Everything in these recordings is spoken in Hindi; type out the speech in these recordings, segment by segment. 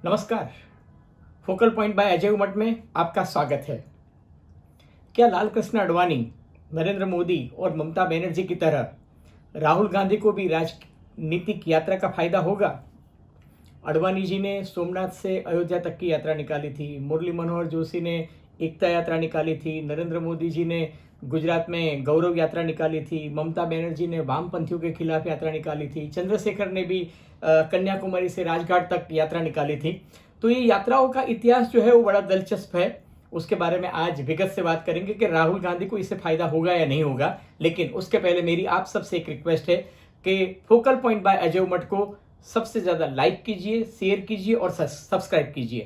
नमस्कार। फोकल पॉइंट बाय अजय उमट में आपका स्वागत है। क्या लाल कृष्ण आडवाणी, नरेंद्र मोदी और ममता बनर्जी की तरह राहुल गांधी को भी राजनीतिक यात्रा का फायदा होगा? आडवाणी जी ने सोमनाथ से अयोध्या तक की यात्रा निकाली थी, मुरली मनोहर जोशी ने एकता यात्रा निकाली थी, नरेंद्र मोदी जी ने गुजरात में गौरव यात्रा निकाली थी, ममता बनर्जी ने वामपंथियों के खिलाफ यात्रा निकाली थी, चंद्रशेखर ने भी कन्याकुमारी से राजघाट तक यात्रा निकाली थी। तो ये यात्राओं का इतिहास जो है वो बड़ा दिलचस्प है। उसके बारे में आज विगत से बात करेंगे कि राहुल गांधी को इससे फायदा होगा या नहीं होगा। लेकिन उसके पहले मेरी आप सबसे एक रिक्वेस्ट है कि फोकल पॉइंट बाय अजय उमट को सबसे ज्यादा लाइक कीजिए, शेयर कीजिए और सब्सक्राइब कीजिए।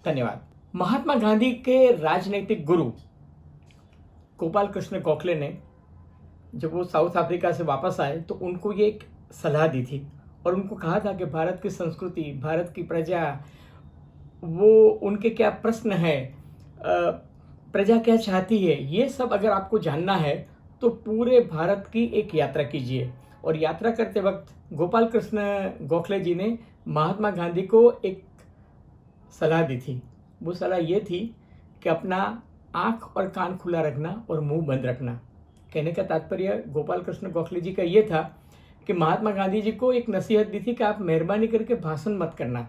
धन्यवाद। महात्मा गांधी के राजनीतिक गुरु गोपाल कृष्ण गोखले ने जब वो साउथ अफ्रीका से वापस आए तो उनको ये एक सलाह दी थी और उनको कहा था कि भारत की संस्कृति, भारत की प्रजा, वो उनके क्या प्रश्न है, प्रजा क्या चाहती है, ये सब अगर आपको जानना है तो पूरे भारत की एक यात्रा कीजिए। और यात्रा करते वक्त गोपाल कृष्ण गोखले जी ने महात्मा गांधी को एक सलाह दी थी। वो सलाह ये थी कि अपना आंख और कान खुला रखना और मुंह बंद रखना। कहने का तात्पर्य गोपाल कृष्ण गोखले जी का ये था कि महात्मा गांधी जी को एक नसीहत दी थी कि आप मेहरबानी करके भाषण मत करना,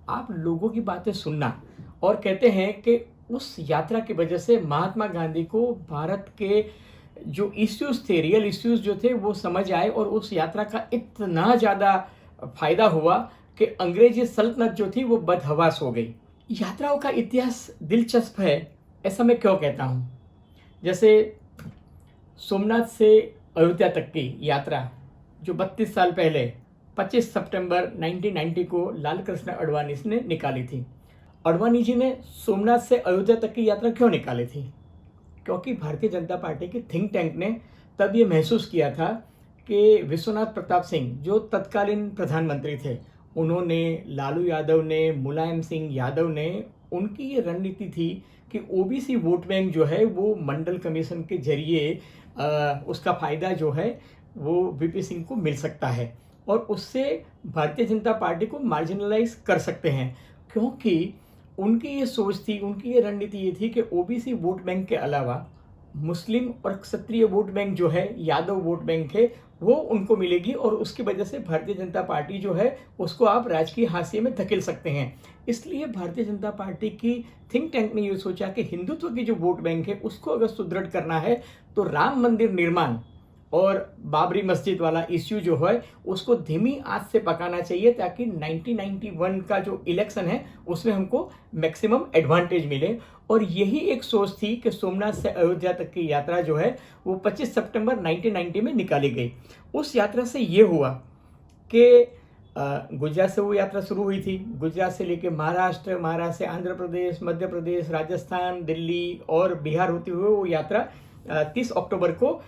आप लोगों की बातें सुनना। और कहते हैं कि उस यात्रा की वजह से महात्मा गांधी को भारत के जो इश्यूज थे, रियल इश्यूज जो थे, वो समझ आए और उस यात्रा का इतना ज़्यादा फायदा हुआ कि अंग्रेजी सल्तनत जो थी वो बदहवास हो गई। यात्राओं का इतिहास दिलचस्प है, ऐसा मैं क्यों कहता हूँ? जैसे सोमनाथ से अयोध्या तक की यात्रा जो 32 साल पहले 25 सितंबर 1990 को लाल कृष्ण आडवाणी ने निकाली थी। आडवाणी जी ने सोमनाथ से अयोध्या तक की यात्रा क्यों निकाली थी? क्योंकि भारतीय जनता पार्टी के थिंक टैंक ने तब ये महसूस किया था कि विश्वनाथ प्रताप सिंह जो तत्कालीन प्रधानमंत्री थे, उन्होंने, लालू यादव ने, मुलायम सिंह यादव ने, उनकी ये रणनीति थी कि ओबीसी वोट बैंक जो है वो मंडल कमीशन के जरिए उसका फायदा जो है वो वीपी सिंह को मिल सकता है और उससे भारतीय जनता पार्टी को मार्जिनलाइज कर सकते हैं। क्योंकि उनकी ये सोच थी, उनकी ये रणनीति ये थी कि ओबीसी वोट बैंक के अलावा मुस्लिम और क्षत्रिय वोट बैंक जो है, यादव वोट बैंक है, वो उनको मिलेगी और उसकी वजह से भारतीय जनता पार्टी जो है उसको आप राजकीय हाशिए में धकेल सकते हैं। इसलिए भारतीय जनता पार्टी की थिंक टैंक ने ये सोचा कि हिंदुत्व की जो वोट बैंक है उसको अगर सुदृढ़ करना है तो राम मंदिर निर्माण और बाबरी मस्जिद वाला इश्यू जो है उसको धीमी आंच से पकाना चाहिए ताकि 1991 का जो इलेक्शन है उसमें हमको मैक्सिमम एडवांटेज मिले। और यही एक सोच थी कि सोमनाथ से अयोध्या तक की यात्रा जो है वो 25 सितंबर 1990 में निकाली गई। उस यात्रा से ये हुआ कि गुजरात से वो यात्रा शुरू हुई थी। गुजरात से लेके महाराष्ट्र, महाराष्ट्र से आंध्र प्रदेश, मध्य प्रदेश, राजस्थान, दिल्ली और बिहार होती हुए वो यात्रा 30 अक्टूबर को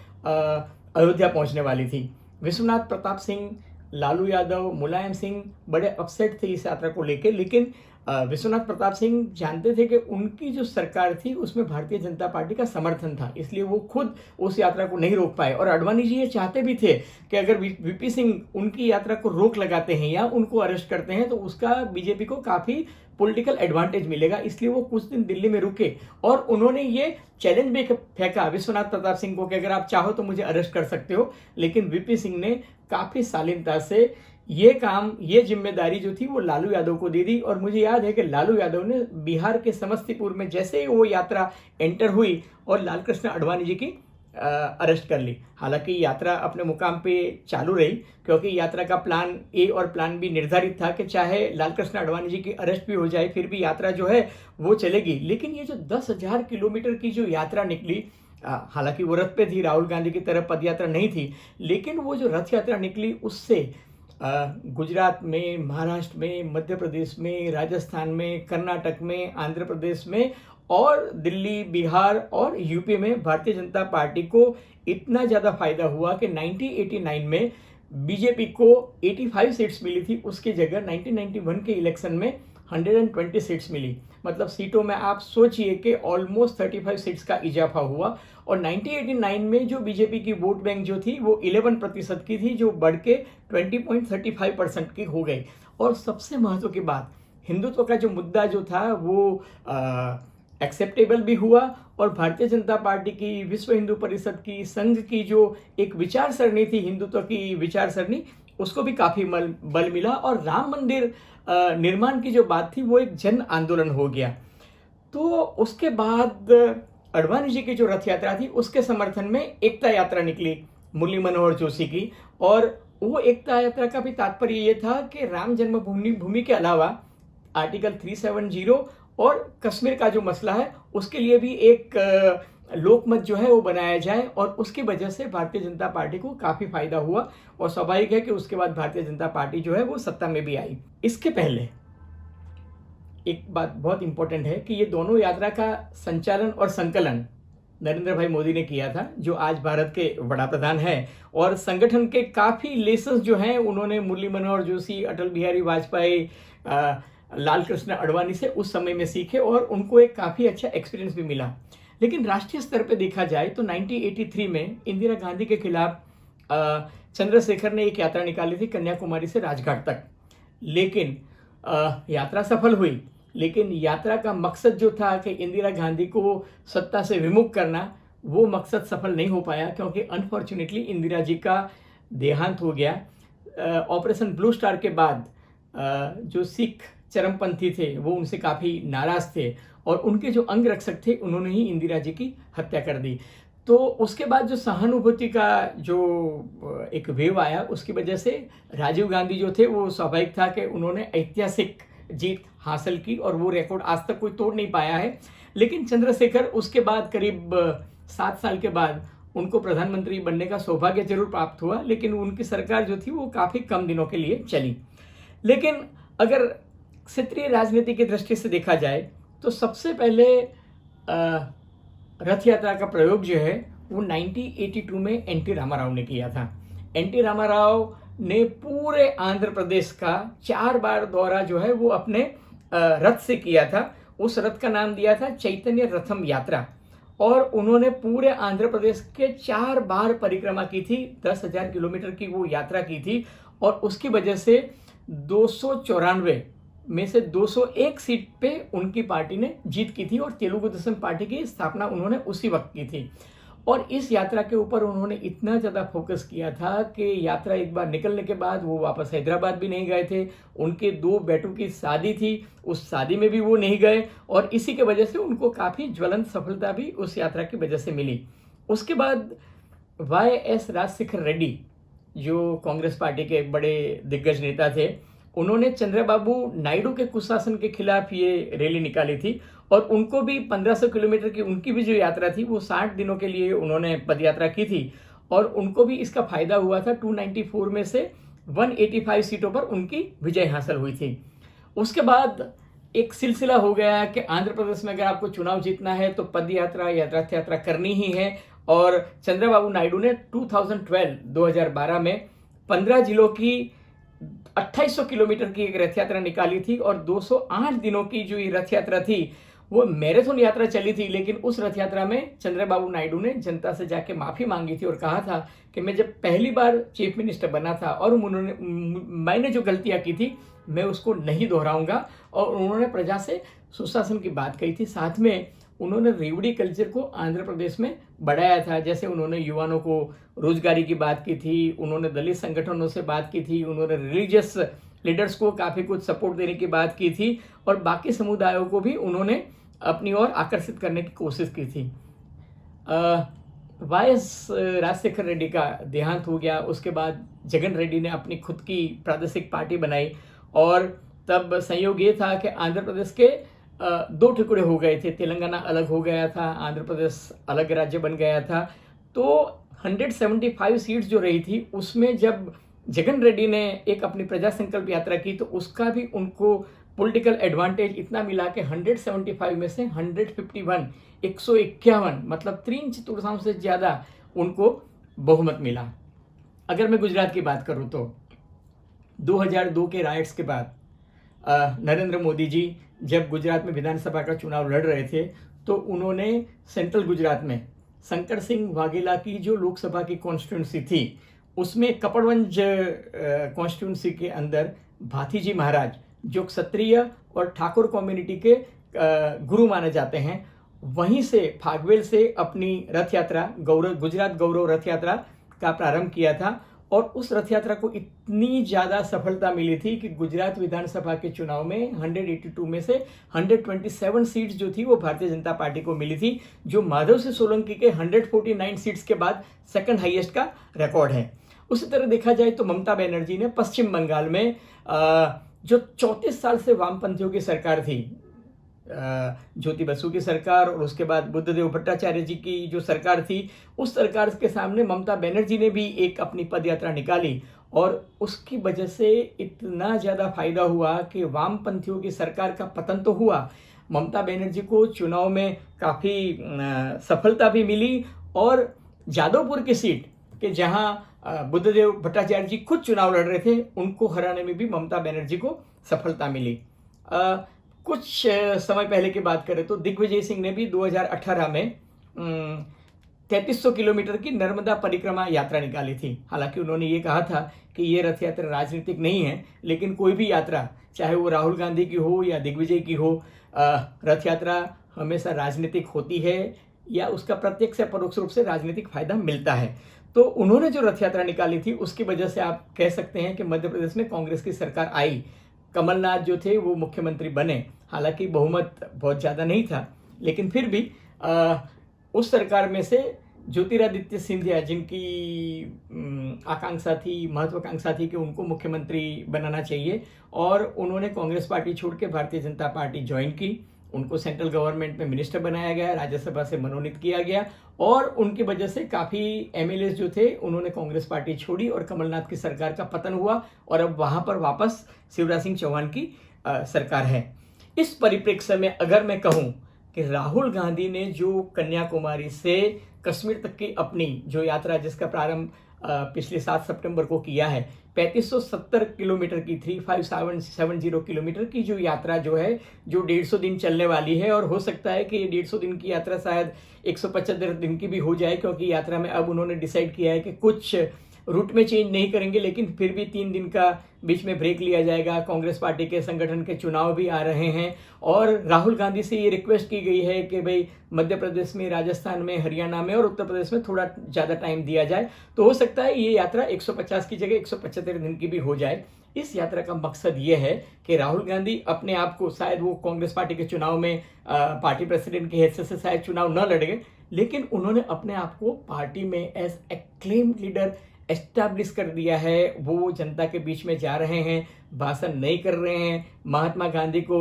अयोध्या पहुंचने वाली थी। विश्वनाथ प्रताप सिंह, लालू यादव, मुलायम सिंह बड़े अपसेट थे इस यात्रा को लेके, लेकिन विश्वनाथ प्रताप सिंह जानते थे कि उनकी जो सरकार थी उसमें भारतीय जनता पार्टी का समर्थन था, इसलिए वो खुद उस यात्रा को नहीं रोक पाए। और आडवाणी जी ये चाहते भी थे कि अगर वीपी सिंह उनकी यात्रा को रोक लगाते हैं या उनको अरेस्ट करते हैं तो उसका बीजेपी को काफ़ी पॉलिटिकल एडवांटेज मिलेगा, इसलिए वो कुछ दिन दिल्ली में रुके और उन्होंने ये चैलेंज भी फेंका विश्वनाथ प्रताप सिंह को कि अगर आप चाहो तो मुझे अरेस्ट कर सकते हो। लेकिन वीपी सिंह ने काफ़ी शालीनता से ये जिम्मेदारी जो थी वो लालू यादव को दे दी। और मुझे याद है कि लालू यादव ने बिहार के समस्तीपुर में जैसे ही वो यात्रा एंटर हुई और लाल कृष्ण आडवाणी जी की अरेस्ट कर ली। हालांकि यात्रा अपने मुकाम पे चालू रही क्योंकि यात्रा का प्लान ए और प्लान बी निर्धारित था कि चाहे लाल कृष्ण आडवाणी जी की अरेस्ट भी हो जाए फिर भी यात्रा जो है वो चलेगी। लेकिन ये जो 10,000 किलोमीटर की जो यात्रा निकली, हालांकि वो रथ पे थी, राहुल गांधी की तरह पद यात्रा नहीं थी, लेकिन वो जो रथ यात्रा निकली उससे गुजरात में, महाराष्ट्र में, मध्य प्रदेश में, राजस्थान में, कर्नाटक में, आंध्र प्रदेश में और दिल्ली, बिहार और यूपी में भारतीय जनता पार्टी को इतना ज़्यादा फायदा हुआ कि 1989 में बीजेपी को 85 सीट्स मिली थी, उसकी जगह 1991 के इलेक्शन में 120 सीट्स मिली। मतलब सीटों में आप सोचिए कि ऑलमोस्ट 35 सीट्स का इजाफा हुआ। और 1989 में जो बीजेपी की वोट बैंक जो थी वो 11% की थी, जो बढ़ के 20.35% की हो गई। और सबसे महत्व की बात हिंदुत्व का जो मुद्दा जो था वो एक्सेप्टेबल भी हुआ और भारतीय जनता पार्टी की, विश्व हिंदू परिषद की, संघ की जो एक विचार सरणी थी, हिंदुत्व की विचार सरणी, उसको भी काफ़ी बल मिला और राम मंदिर निर्माण की जो बात थी वो एक जन आंदोलन हो गया। तो उसके बाद अडवाणी जी की जो रथ यात्रा थी उसके समर्थन में एकता यात्रा निकली मुरली मनोहर जोशी की, और वो एकता यात्रा का भी तात्पर्य ये था कि राम जन्मभूमि के अलावा आर्टिकल 370 और कश्मीर का जो मसला है उसके लिए भी एक लोकमत जो है वो बनाया जाए, और उसकी वजह से भारतीय जनता पार्टी को काफ़ी फायदा हुआ और स्वाभाविक है कि उसके बाद भारतीय जनता पार्टी जो है वो सत्ता में भी आई। इसके पहले एक बात बहुत इंपॉर्टेंट है कि ये दोनों यात्रा का संचालन और संकलन नरेंद्र भाई मोदी ने किया था, जो आज भारत के वड़ा प्रधान हैं, और संगठन के काफ़ी लेसन्स जो हैं उन्होंने मुरली मनोहर जोशी, अटल बिहारी वाजपेयी, लाल कृष्ण अडवाणी से उस समय में सीखे और उनको एक काफ़ी अच्छा एक्सपीरियंस भी मिला। लेकिन राष्ट्रीय स्तर पे देखा जाए तो 1983 में इंदिरा गांधी के खिलाफ चंद्रशेखर ने एक यात्रा निकाली थी कन्याकुमारी से राजघाट तक, लेकिन यात्रा सफल हुई, लेकिन यात्रा का मकसद जो था कि इंदिरा गांधी को सत्ता से विमुख करना, वो मकसद सफल नहीं हो पाया, क्योंकि अनफॉर्चुनेटली इंदिरा जी का देहांत हो गया। ऑपरेशन ब्लू स्टार के बाद जो सिख चरमपंथी थे वो उनसे काफ़ी नाराज़ थे और उनके जो अंगरक्षक थे उन्होंने ही इंदिरा जी की हत्या कर दी। तो उसके बाद जो सहानुभूति का जो एक वेव आया, उसकी वजह से राजीव गांधी जो थे वो स्वाभाविक था कि उन्होंने ऐतिहासिक जीत हासिल की और वो रिकॉर्ड आज तक कोई तोड़ नहीं पाया है। लेकिन चंद्रशेखर उसके बाद करीब 7 साल के बाद उनको प्रधानमंत्री बनने का सौभाग्य जरूर प्राप्त हुआ, लेकिन उनकी सरकार जो थी वो काफ़ी कम दिनों के लिए चली। लेकिन अगर क्षेत्रीय राजनीति की दृष्टि से देखा जाए तो सबसे पहले रथ यात्रा का प्रयोग जो है वो 1982 में एन टी रामाराव ने किया था। एन टी रामाराव ने पूरे आंध्र प्रदेश का 4 बार दौरा जो है वो अपने रथ से किया था। उस रथ का नाम दिया था चैतन्य रथम यात्रा, और उन्होंने पूरे आंध्र प्रदेश के 4 बार परिक्रमा की थी। 10,000 किलोमीटर की वो यात्रा की थी और उसकी वजह से 294 में से 201 सीट पे उनकी पार्टी ने जीत की थी और तेलुगु देशम पार्टी की स्थापना उन्होंने उसी वक्त की थी। और इस यात्रा के ऊपर उन्होंने इतना ज़्यादा फोकस किया था कि यात्रा एक बार निकलने के बाद वो वापस हैदराबाद भी नहीं गए थे। उनके 2 बेटों की शादी थी, उस शादी में भी वो नहीं गए और इसी की वजह से उनको काफ़ी ज्वलंत सफलता भी उस यात्रा की वजह से मिली। उसके बाद YS राजशेखर रेड्डी, जो कांग्रेस पार्टी के बड़े दिग्गज नेता थे, उन्होंने चंद्रबाबू नायडू के कुशासन के खिलाफ ये रैली निकाली थी और उनको भी 1500 किलोमीटर की उनकी भी जो यात्रा थी वो 60 दिनों के लिए उन्होंने पदयात्रा की थी और उनको भी इसका फायदा हुआ था। 294 में से 185 सीटों पर उनकी विजय हासिल हुई थी। उसके बाद एक सिलसिला हो गया कि आंध्र प्रदेश में अगर आपको चुनाव जीतना है तो पदयात्रा या रथ यात्रा करनी ही है, और चंद्रबाबू नायडू ने 2012 में 15 जिलों की 2800 किलोमीटर की एक रथ यात्रा निकाली थी और 208 दिनों की जो ये रथ यात्रा थी वो मैराथन यात्रा चली थी। लेकिन उस रथ यात्रा में चंद्रबाबू नायडू ने जनता से जाके माफ़ी मांगी थी और कहा था कि मैं जब पहली बार चीफ मिनिस्टर बना था और मैंने जो गलतियां की थी मैं उसको नहीं दोहराऊंगा, और उन्होंने प्रजा से सुशासन की बात कही थी। साथ में उन्होंने रेवड़ी कल्चर को आंध्र प्रदेश में बढ़ाया था, जैसे उन्होंने युवाओं को रोजगारी की बात की थी, उन्होंने दलित संगठनों से बात की थी, उन्होंने रिलीजियस लीडर्स को काफ़ी कुछ सपोर्ट देने की बात की थी और बाकी समुदायों को भी उन्होंने अपनी ओर आकर्षित करने की कोशिश की थी। YS राजशेखर रेड्डी का देहांत हो गया। उसके बाद जगन रेड्डी ने अपनी खुद की प्रादेशिक पार्टी बनाई और तब संयोग ये था कि आंध्र प्रदेश के 2 टुकड़े हो गए थे। तेलंगाना अलग हो गया था, आंध्र प्रदेश अलग राज्य बन गया था। तो 175 सीट्स जो रही थी उसमें जब जगन रेड्डी ने एक अपनी प्रजा संकल्प यात्रा की तो उसका भी उनको पॉलिटिकल एडवांटेज इतना मिला कि 175 में से 151 151 मतलब 3/4 से ज़्यादा उनको बहुमत मिला। अगर मैं गुजरात की बात करूं तो 2002 के राइट्स के बाद नरेंद्र मोदी जी जब गुजरात में विधानसभा का चुनाव लड़ रहे थे तो उन्होंने सेंट्रल गुजरात में शंकर सिंह वाघेला की जो लोकसभा की कॉन्स्टिट्यूंसी थी उसमें कपड़वंज कॉन्स्टिट्यूंसी के अंदर भाथीजी महाराज जो क्षत्रिय और ठाकुर कम्युनिटी के गुरु माने जाते हैं, वहीं से फागवेल से अपनी रथ यात्रा गुजरात गौरव रथ यात्रा का प्रारंभ किया था। और उस रथ यात्रा को इतनी ज़्यादा सफलता मिली थी कि गुजरात विधानसभा के चुनाव में 182 में से 127 सीट्स जो थी वो भारतीय जनता पार्टी को मिली थी, जो माधव सिंह सोलंकी के 149 सीट्स के बाद सेकंड हाईएस्ट का रिकॉर्ड है। उसी तरह देखा जाए तो ममता बनर्जी ने पश्चिम बंगाल में जो 34 साल से वामपंथियों की सरकार थी, ज्योति बसु की सरकार और उसके बाद बुद्धदेव भट्टाचार्य जी की जो सरकार थी, उस सरकार के सामने ममता बनर्जी ने भी एक अपनी पदयात्रा निकाली और उसकी वजह से इतना ज़्यादा फायदा हुआ कि वामपंथियों की सरकार का पतन तो हुआ, ममता बनर्जी को चुनाव में काफ़ी सफलता भी मिली और जादवपुर की सीट कि जहां बुद्धदेव भट्टाचार्य जी खुद चुनाव लड़ रहे थे, उनको हराने में भी ममता बनर्जी को सफलता मिली। कुछ समय पहले की बात करें तो दिग्विजय सिंह ने भी 2018 में 3300 किलोमीटर की नर्मदा परिक्रमा यात्रा निकाली थी। हालांकि उन्होंने ये कहा था कि ये रथ यात्रा राजनीतिक नहीं है, लेकिन कोई भी यात्रा, चाहे वो राहुल गांधी की हो या दिग्विजय की हो, रथ यात्रा हमेशा राजनीतिक होती है या उसका प्रत्यक्ष या परोक्ष रूप से राजनीतिक फायदा मिलता है। तो उन्होंने जो रथ यात्रा निकाली थी उसकी वजह से आप कह सकते हैं कि मध्य प्रदेश में कांग्रेस की सरकार आई, कमलनाथ जो थे वो मुख्यमंत्री बने। हालांकि बहुमत बहुत ज़्यादा नहीं था, लेकिन फिर भी उस सरकार में से ज्योतिरादित्य सिंधिया, जिनकी आकांक्षा थी, महत्वाकांक्षा थी कि उनको मुख्यमंत्री बनाना चाहिए, और उन्होंने कांग्रेस पार्टी छोड़ के भारतीय जनता पार्टी ज्वाइन की। उनको सेंट्रल गवर्नमेंट में मिनिस्टर बनाया गया, राज्यसभा से मनोनीत किया गया और उनकी वजह से काफ़ी एमएलए जो थे उन्होंने कांग्रेस पार्टी छोड़ी और कमलनाथ की सरकार का पतन हुआ और अब वहाँ पर वापस शिवराज सिंह चौहान की सरकार है। इस परिप्रेक्ष्य में अगर मैं कहूँ कि राहुल गांधी ने जो कन्याकुमारी से कश्मीर तक की अपनी जो यात्रा, जिसका प्रारंभ पिछले 7 सितंबर को किया है, 3570 किलोमीटर की 3570 किलोमीटर की जो यात्रा जो है, जो 150 दिन चलने वाली है, और हो सकता है कि 150 दिन की यात्रा शायद 175 दिन की भी हो जाए, क्योंकि यात्रा में अब उन्होंने डिसाइड किया है कि कुछ रूट में चेंज नहीं करेंगे, लेकिन फिर भी 3 दिन का बीच में ब्रेक लिया जाएगा। कांग्रेस पार्टी के संगठन के चुनाव भी आ रहे हैं और राहुल गांधी से ये रिक्वेस्ट की गई है कि भाई मध्य प्रदेश में, राजस्थान में, हरियाणा में और उत्तर प्रदेश में थोड़ा ज़्यादा टाइम दिया जाए। तो हो सकता है ये यात्रा 150 की जगह 175 दिन की भी हो जाए। इस यात्रा का मकसद ये है कि राहुल गांधी अपने आप को, शायद वो कांग्रेस पार्टी के चुनाव में पार्टी प्रेसिडेंट की हैसियत से शायद चुनाव न लड़े, लेकिन उन्होंने अपने आप को पार्टी में एज एक्लेम्ड लीडर एस्टैब्लिश कर दिया है। वो जनता के बीच में जा रहे हैं, भाषण नहीं कर रहे हैं। महात्मा गांधी को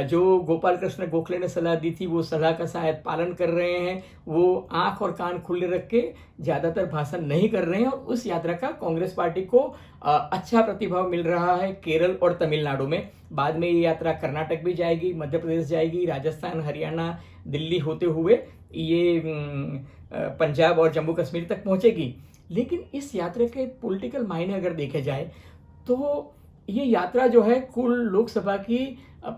जो गोपाल कृष्ण गोखले ने सलाह दी थी, वो सलाह का शायद पालन कर रहे हैं। वो आंख और कान खुले रख के ज़्यादातर भाषण नहीं कर रहे हैं और उस यात्रा का कांग्रेस पार्टी को अच्छा प्रतिभाव मिल रहा है केरल और तमिलनाडु में। बाद में ये यात्रा कर्नाटक भी जाएगी, मध्य प्रदेश जाएगी, राजस्थान, हरियाणा, दिल्ली होते हुए ये पंजाब और जम्मू कश्मीर तक पहुँचेगी। लेकिन इस यात्रा के पॉलिटिकल मायने अगर देखे जाए तो ये यात्रा जो है कुल लोकसभा की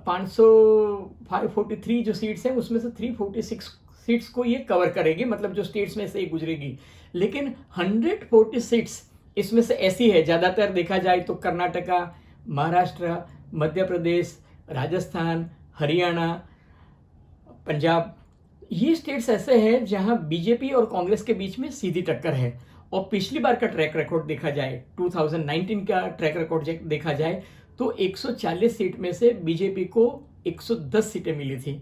543 जो सीट्स हैं उसमें से 346 सीट्स को ये कवर करेगी, मतलब जो स्टेट्स में से ये गुजरेगी। लेकिन 140 सीट्स इसमें से ऐसी है, ज़्यादातर देखा जाए तो कर्नाटका, महाराष्ट्र, मध्य प्रदेश, राजस्थान, हरियाणा, पंजाब, ये स्टेट्स ऐसे हैं जहां बीजेपी और कांग्रेस के बीच में सीधी टक्कर है। और पिछली बार का ट्रैक रिकॉर्ड देखा जाए, 2019 का ट्रैक रिकॉर्ड देखा जाए तो 140 सीट में से बीजेपी को 110 सीटें मिली थी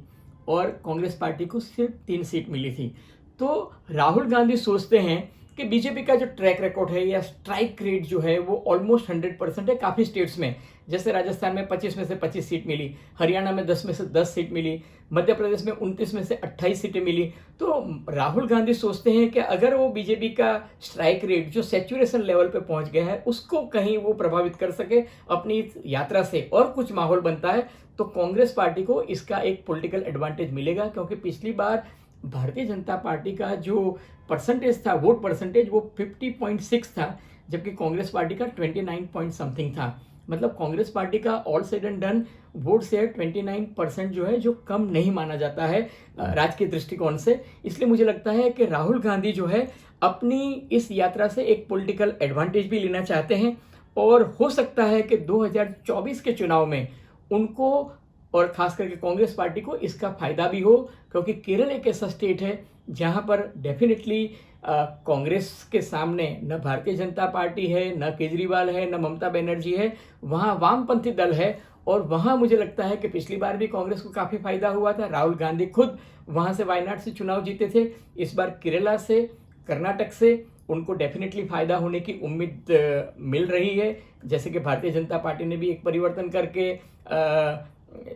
और कांग्रेस पार्टी को सिर्फ 3 सीट मिली थी। तो राहुल गांधी सोचते हैं कि बीजेपी का जो ट्रैक रिकॉर्ड है या स्ट्राइक रेट जो है वो ऑलमोस्ट 100% है काफ़ी स्टेट्स में। जैसे राजस्थान में 25 में से 25 सीट मिली, हरियाणा में 10 में से 10 सीट मिली, मध्य प्रदेश में 29 में से 28 सीटें मिली। तो राहुल गांधी सोचते हैं कि अगर वो बीजेपी का स्ट्राइक रेट जो सैचुरेशन लेवल पे पहुंच गया है उसको कहीं वो प्रभावित कर सके अपनी यात्रा से, और कुछ माहौल बनता है तो कांग्रेस पार्टी को इसका एक पॉलिटिकल एडवांटेज मिलेगा। क्योंकि पिछली बार भारतीय जनता पार्टी का जो परसेंटेज था, वोट परसेंटेज, वो 50.6 था, जबकि कांग्रेस पार्टी का 29 पॉइंट समथिंग था। मतलब कांग्रेस पार्टी का all said and done vote share 29% जो है, जो कम नहीं माना जाता है राजकीय दृष्टिकोण से। इसलिए मुझे लगता है कि राहुल गांधी जो है अपनी इस यात्रा से एक पॉलिटिकल एडवांटेज भी लेना चाहते हैं और हो सकता है कि 2024 के चुनाव में उनको और खास करके कांग्रेस पार्टी को इसका फायदा भी हो, क्योंकि केरल एक ऐसा स्टेट है जहां पर डेफिनेटली कांग्रेस के सामने न भारतीय जनता पार्टी है, न केजरीवाल है, न ममता बनर्जी है, वहाँ वामपंथी दल है। और वहाँ मुझे लगता है कि पिछली बार भी कांग्रेस को काफ़ी फायदा हुआ था। राहुल गांधी खुद वहाँ से वायनाड से चुनाव जीते थे। इस बार केरला से, कर्नाटक से उनको डेफिनेटली फायदा होने की उम्मीद मिल रही है। जैसे कि भारतीय जनता पार्टी ने भी एक परिवर्तन करके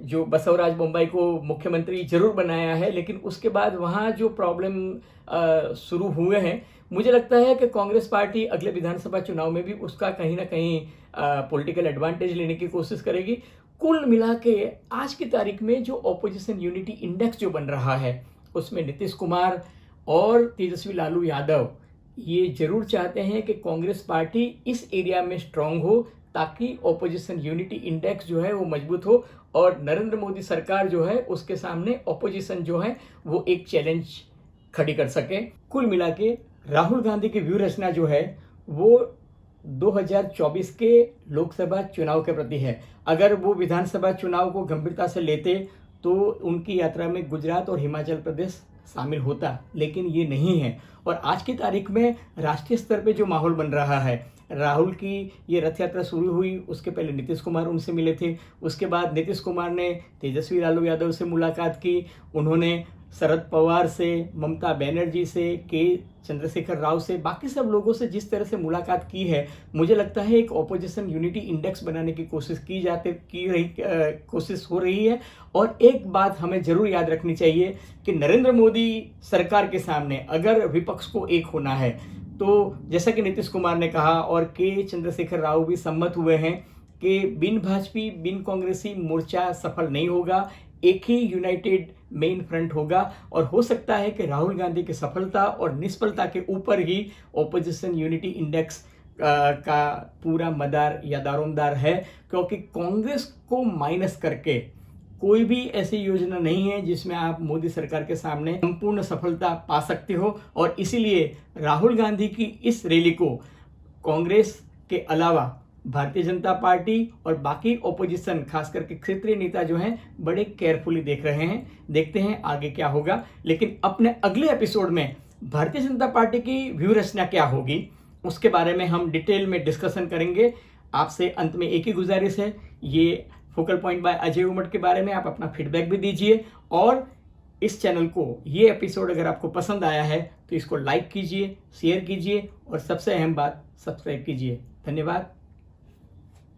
जो बसवराज बोम्मई को मुख्यमंत्री जरूर बनाया है, लेकिन उसके बाद वहाँ जो प्रॉब्लम शुरू हुए हैं, मुझे लगता है कि कांग्रेस पार्टी अगले विधानसभा चुनाव में भी उसका कहीं ना कहीं पॉलिटिकल एडवांटेज लेने की कोशिश करेगी। कुल मिला के आज की तारीख में जो ऑपोजिशन यूनिटी इंडेक्स जो बन रहा है, उसमें नीतीश कुमार और तेजस्वी लालू यादव ये जरूर चाहते हैं कि कांग्रेस पार्टी इस एरिया में स्ट्रांग हो, ताकि ऑपोजिशन यूनिटी इंडेक्स जो है वो मजबूत हो और नरेंद्र मोदी सरकार जो है उसके सामने ऑपोजिशन जो है वो एक चैलेंज खड़ी कर सके। कुल मिला के राहुल गांधी की व्यू रचना जो है वो 2024 के लोकसभा चुनाव के प्रति है। अगर वो विधानसभा चुनाव को गंभीरता से लेते तो उनकी यात्रा में गुजरात और हिमाचल प्रदेश शामिल होता, लेकिन ये नहीं है। और आज की तारीख में राष्ट्रीय स्तर पे जो माहौल बन रहा है, राहुल की ये रथ यात्रा शुरू हुई, उसके पहले नीतीश कुमार उनसे मिले थे, उसके बाद नीतीश कुमार ने तेजस्वी लालू यादव से मुलाकात की, उन्होंने शरद पवार से, ममता बनर्जी से, के चंद्रशेखर राव से, बाकी सब लोगों से जिस तरह से मुलाकात की है, मुझे लगता है एक ऑपोजिशन यूनिटी इंडेक्स बनाने की कोशिश हो रही है। और एक बात हमें जरूर याद रखनी चाहिए कि नरेंद्र मोदी सरकार के सामने अगर विपक्ष को एक होना है, तो जैसा कि नीतीश कुमार ने कहा और के चंद्रशेखर राव भी सम्मत हुए हैं कि बिन भाजपी, बिन कांग्रेसी मोर्चा सफल नहीं होगा, एक ही यूनाइटेड मेन फ्रंट होगा। और हो सकता है कि राहुल गांधी की सफलता और निष्फलता के ऊपर ही ऑपोजिशन यूनिटी इंडेक्स का पूरा मदार या दारोमदार है, क्योंकि कांग्रेस को माइनस करके कोई भी ऐसी योजना नहीं है जिसमें आप मोदी सरकार के सामने संपूर्ण सफलता पा सकते हो। और इसीलिए राहुल गांधी की इस रैली को कांग्रेस के अलावा भारतीय जनता पार्टी और बाकी ऑपोजिशन, खास करके क्षेत्रीय नेता जो हैं, बड़े केयरफुली देख रहे हैं। देखते हैं आगे क्या होगा। लेकिन अपने अगले एपिसोड में भारतीय जनता पार्टी की व्यू रचना क्या होगी उसके बारे में हम डिटेल में डिस्कशन करेंगे। आपसे अंत में एक ही गुजारिश है, ये फोकल पॉइंट बाय अजय उमट के बारे में आप अपना फीडबैक भी दीजिए। और इस चैनल को, ये एपिसोड अगर आपको पसंद आया है तो इसको लाइक कीजिए, शेयर कीजिए और सबसे अहम बात, सब्सक्राइब कीजिए। धन्यवाद।